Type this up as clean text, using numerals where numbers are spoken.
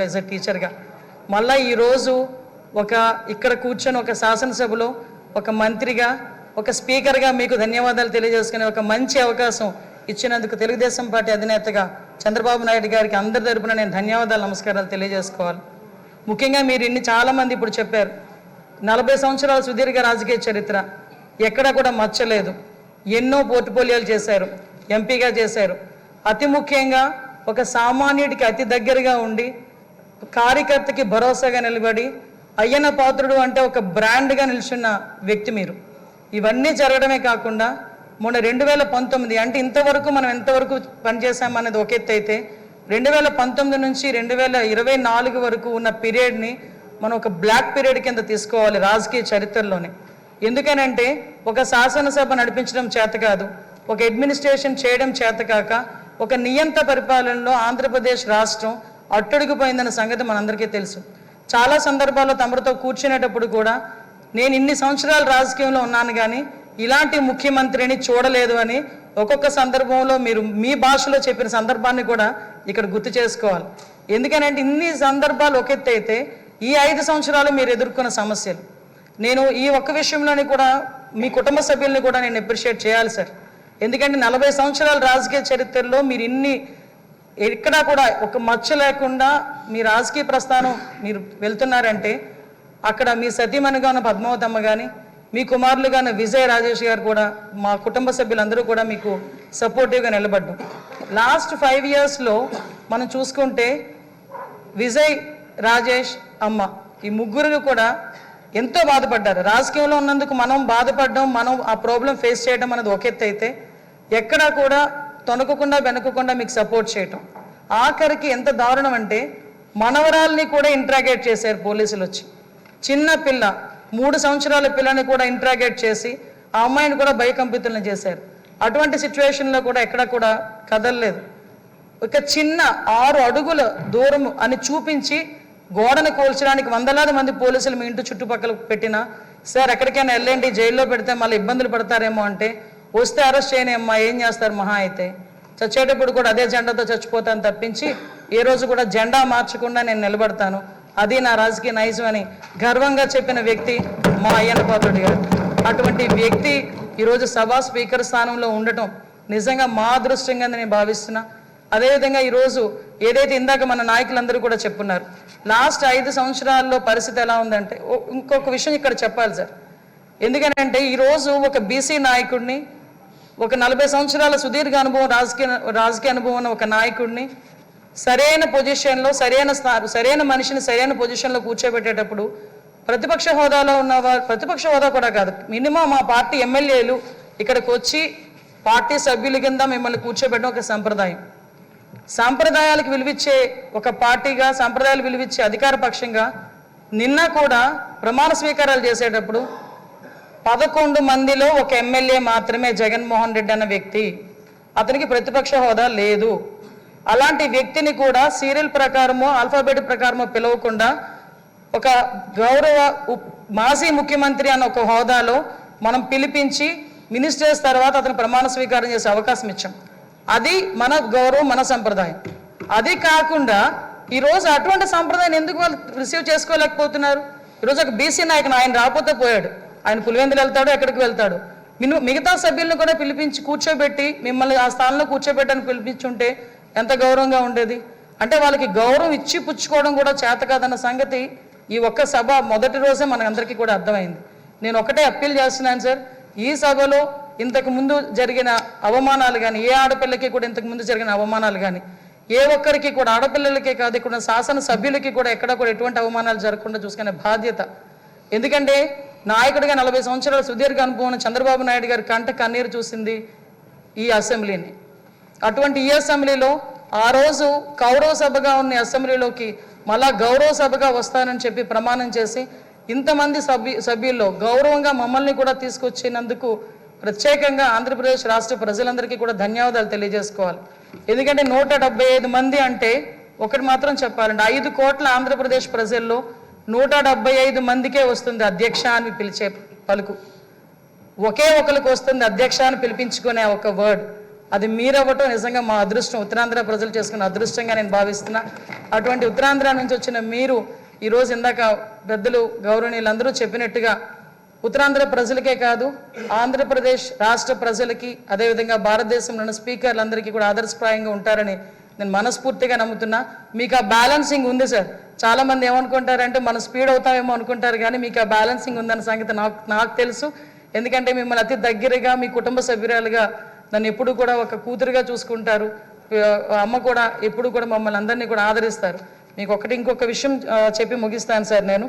As a టీచర్గా మళ్ళీ ఈరోజు ఇక్కడ కూర్చొని ఒక శాసనసభలో ఒక మంత్రిగా ఒక స్పీకర్గా మీకు ధన్యవాదాలు తెలియజేసుకునే ఒక మంచి అవకాశం ఇచ్చినందుకు తెలుగుదేశం పార్టీ అధినేతగా చంద్రబాబు నాయుడు గారికి అందరి తరపున నేను ధన్యవాదాలు నమస్కారాలు తెలియజేసుకోవాలి. ముఖ్యంగా మీరు చాలామంది ఇప్పుడు చెప్పారు 40 సంవత్సరాల సుదీర్ఘ రాజకీయ చరిత్ర ఎక్కడ కూడా మచ్చలేదు, ఎన్నో పోర్ట్ఫోలియోలు చేశారు, ఎంపీగా చేశారు. అతి ముఖ్యంగా ఒక సామాన్యుడికి అతి దగ్గరగా ఉండి కార్యకర్తకి భరోసాగా నిలబడి అయ్యన్న పాత్రుడు అంటే ఒక బ్రాండ్గా నిల్చున్న వ్యక్తి మీరు. ఇవన్నీ జరగడమే కాకుండా మొన్న 2019 అంటే ఇంతవరకు మనం ఎంతవరకు పనిచేసామనేది ఒక ఎత్తు అయితే 2019 నుంచి 2024 వరకు ఉన్న పీరియడ్ని మనం ఒక బ్లాక్ పీరియడ్ కింద తీసుకోవాలి రాజకీయ చరిత్రలోనే. ఎందుకనంటే ఒక శాసనసభ నడిపించడం చేత కాదు, ఒక అడ్మినిస్ట్రేషన్ చేయడం చేత కాక ఒక నియంత పరిపాలనలో ఆంధ్రప్రదేశ్ రాష్ట్రం అట్టడుగుపోయిందన్న సంగతి మనందరికీ తెలుసు. చాలా సందర్భాల్లో తమరితో కూర్చునేటప్పుడు కూడా నేను ఇన్ని సంవత్సరాలు రాజకీయంలో ఉన్నాను కానీ ఇలాంటి ముఖ్యమంత్రిని చూడలేదు అని ఒక్కొక్క సందర్భంలో మీరు మీ భాషలో చెప్పిన సందర్భాన్ని కూడా ఇక్కడ గుర్తు చేసుకోవాలి. ఎందుకనంటే ఇన్ని సందర్భాలు ఒక ఎత్తు అయితే ఈ 5 సంవత్సరాలు మీరు ఎదుర్కొన్న సమస్యలు నేను ఈ ఒక్క విషయంలోని కూడా మీ కుటుంబ సభ్యుల్ని కూడా నేను అప్రిషియేట్ చేయాలి సార్. ఎందుకంటే 40 సంవత్సరాల రాజకీయ చరిత్రలో మీరు ఎక్కడా కూడా ఒక మచ్చ లేకుండా మీ రాజకీయ ప్రస్థానం మీరు వెళ్తున్నారంటే అక్కడ మీ సతీమణిగా ఉన్న పద్మావతమ్మ కానీ మీ కుమారులుగా ఉన్న విజయ్ రాజేష్ గారు కూడా మా కుటుంబ సభ్యులందరూ కూడా మీకు సపోర్టివ్గా నిలబడ్డాం. లాస్ట్ 5 ఇయర్స్లో మనం చూసుకుంటే విజయ్ రాజేష్ అమ్మ ఈ ముగ్గురు కూడా ఎంతో బాధపడ్డారు. రాజకీయంలో ఉన్నందుకు మనం బాధపడడం, మనం ఆ ప్రాబ్లం ఫేస్ చేయడం అనేది ఒక ఎత్తు అయితే ఎక్కడా కూడా తొనకకుండా వెనకకుండా మీకు సపోర్ట్ చేయటం. ఆఖరికి ఎంత దారుణం అంటే మనవరాల్ని కూడా ఇంట్రాగేట్ చేశారు పోలీసులు వచ్చి. చిన్న పిల్ల 3 సంవత్సరాల పిల్లని కూడా ఇంట్రాగేట్ చేసి ఆ అమ్మాయిని కూడా భయకంపితులను చేశారు. అటువంటి సిచ్యువేషన్లో కూడా ఎక్కడ కూడా కదలలేదు. ఒక చిన్న 6 అడుగుల దూరం అని చూపించి గోడను కోల్చడానికి వందలాది మంది పోలీసులు మీ ఇంటి చుట్టుపక్కల పెట్టినా సార్ ఎక్కడికైనా వెళ్ళండి జైల్లో పెడితే మళ్ళీ ఇబ్బందులు పడతారేమో అంటే వస్తే అరెస్ట్ చేయని అమ్మా ఏం చేస్తారు మహా అయితే చచ్చేటప్పుడు కూడా అదే జెండాతో చచ్చిపోతాను తప్పించి ఏ రోజు కూడా జెండా మార్చకుండా నేను నిలబడతాను, అది నా రాజకీయ నైజం అని గర్వంగా చెప్పిన వ్యక్తి మా అయ్యన్న పాత్రుడు గారు. అటువంటి వ్యక్తి ఈరోజు సభా స్పీకర్ స్థానంలో ఉండటం నిజంగా మా అదృష్టంగా నేను భావిస్తున్నా. అదేవిధంగా ఈరోజు ఏదైతే ఇందాక మన నాయకులందరూ కూడా చెప్పున్నారు లాస్ట్ 5 సంవత్సరాల్లో పరిస్థితి ఎలా ఉందంటే ఇంకొక విషయం ఇక్కడ చెప్పాలి సార్. ఎందుకనంటే ఈరోజు ఒక బీసీ నాయకుడిని ఒక 40 సంవత్సరాల సుదీర్ఘ అనుభవం రాజకీయ అనుభవం ఉన్న ఒక నాయకుడిని సరైన పొజిషన్లో సరైన మనిషిని సరైన పొజిషన్లో కూర్చోబెట్టేటప్పుడు ప్రతిపక్ష హోదాలో ఉన్నవారు, ప్రతిపక్ష హోదా కూడా కాదు, మినిమం మా పార్టీ ఎమ్మెల్యేలు ఇక్కడికి వచ్చి పార్టీ సభ్యుల కింద మిమ్మల్ని కూర్చోబెట్టడం ఒక సంప్రదాయం. సాంప్రదాయాలకు విలువిచ్చే ఒక పార్టీగా, సాంప్రదాయాలు విలువిచ్చే అధికార పక్షంగా నిన్న కూడా ప్రమాణ స్వీకారాలు చేసేటప్పుడు 11 మందిలో ఒక ఎమ్మెల్యే మాత్రమే జగన్మోహన్ రెడ్డి అన్న వ్యక్తి, అతనికి ప్రతిపక్ష హోదా లేదు. అలాంటి వ్యక్తిని కూడా సీరియల్ ప్రకారమో ఆల్ఫాబెట్ ప్రకారమో పిలవకుండా ఒక గౌరవ మాజీ ముఖ్యమంత్రి అన్న ఒక హోదాలో మనం పిలిపించి మినిస్టర్స్ తర్వాత అతను ప్రమాణ స్వీకారం చేసే అవకాశం ఇచ్చాం. అది మన గౌరవం, మన సంప్రదాయం. అది కాకుండా ఈరోజు అటువంటి సంప్రదాయాన్ని ఎందుకు వాళ్ళు రిసీవ్ చేసుకోలేకపోతున్నారు? ఈరోజు ఒక బీసీ నాయకుడు ఆయన రాకపోతే పోయాడు, ఆయన పులివెందులు వెళ్తాడు, ఎక్కడికి వెళ్తాడు. మిగతా సభ్యులను కూడా పిలిపించి కూర్చోబెట్టి మిమ్మల్ని ఆ స్థానంలో కూర్చోబెట్టని పిలిపించుంటే ఎంత గౌరవంగా ఉండేది. అంటే వాళ్ళకి గౌరవం ఇచ్చి పుచ్చుకోవడం కూడా చేత కాదన్న సంగతి ఈ ఒక్క సభ మొదటి రోజే మనందరికీ కూడా అర్థమైంది. నేను ఒకటే అప్పీల్ చేస్తున్నాను సార్, ఈ సభలో ఇంతకు ముందు జరిగిన అవమానాలు కానీ, ఏ ఆడపిల్లకి కూడా ఇంతకు ముందు జరిగిన అవమానాలు కానీ ఏ ఒక్కరికి కూడా, ఆడపిల్లలకే కాదు ఇక్కడ శాసన సభ్యులకి కూడా ఎక్కడ కూడా ఎటువంటి అవమానాలు జరగకుండా చూసుకునే బాధ్యత. ఎందుకంటే నాయకుడిగా 40 సంవత్సరాల సుదీర్ఘ అనుభవం చంద్రబాబు నాయుడు గారి కంట కన్నీరు చూసింది ఈ అసెంబ్లీని. అటువంటి ఈ అసెంబ్లీలో ఆ రోజు కౌరవ సభగా ఉన్న అసెంబ్లీలోకి మళ్ళా గౌరవ సభగా వస్తానని చెప్పి ప్రమాణం చేసి ఇంతమంది సభ్యుల్లో గౌరవంగా మమ్మల్ని కూడా తీసుకొచ్చినందుకు ప్రత్యేకంగా ఆంధ్రప్రదేశ్ రాష్ట్ర ప్రజలందరికీ కూడా ధన్యవాదాలు తెలియజేసుకోవాలి. ఎందుకంటే 175 మంది అంటే ఒకటి మాత్రం చెప్పాలంటే 5 కోట్ల ఆంధ్రప్రదేశ్ ప్రజల్లో 175 మందికే వస్తుంది అధ్యక్ష అని పిలిచే పలుకు. ఒకే ఒకరికి వస్తుంది అధ్యక్ష అని పిలిపించుకునే ఒక వర్డ్. అది మీరవ్వటం నిజంగా మా అదృష్టం, ఉత్తరాంధ్ర ప్రజలు చేసుకున్న అదృష్టంగా నేను భావిస్తున్నా. అటువంటి ఉత్తరాంధ్ర నుంచి వచ్చిన మీరు ఈరోజు ఇందాక పెద్దలు గౌరవనీయులందరూ చెప్పినట్టుగా ఉత్తరాంధ్ర ప్రజలకే కాదు ఆంధ్రప్రదేశ్ రాష్ట్ర ప్రజలకి అదేవిధంగా భారతదేశంలోని స్పీకర్లందరికీ కూడా ఆదర్శప్రాయంగా ఉంటారని నేను మనస్ఫూర్తిగా నమ్ముతున్నా. మీకు ఆ బ్యాలెన్సింగ్ ఉంది సార్. చాలామంది ఏమనుకుంటారంటే మనం స్పీడ్ అవుతామేమో అనుకుంటారు, కానీ మీకు ఆ బ్యాలెన్సింగ్ ఉందన్న సంగతి నాకు తెలుసు. ఎందుకంటే మిమ్మల్ని అతి దగ్గరగా మీ కుటుంబ సభ్యురాలుగా నన్ను ఎప్పుడు కూడా ఒక కూతురుగా చూసుకుంటారు. అమ్మ కూడా ఎప్పుడు కూడా మమ్మల్ని అందరినీ కూడా ఆదరిస్తారు. మీకు ఇంకొక విషయం చెప్పి ముగిస్తాను సార్. నేను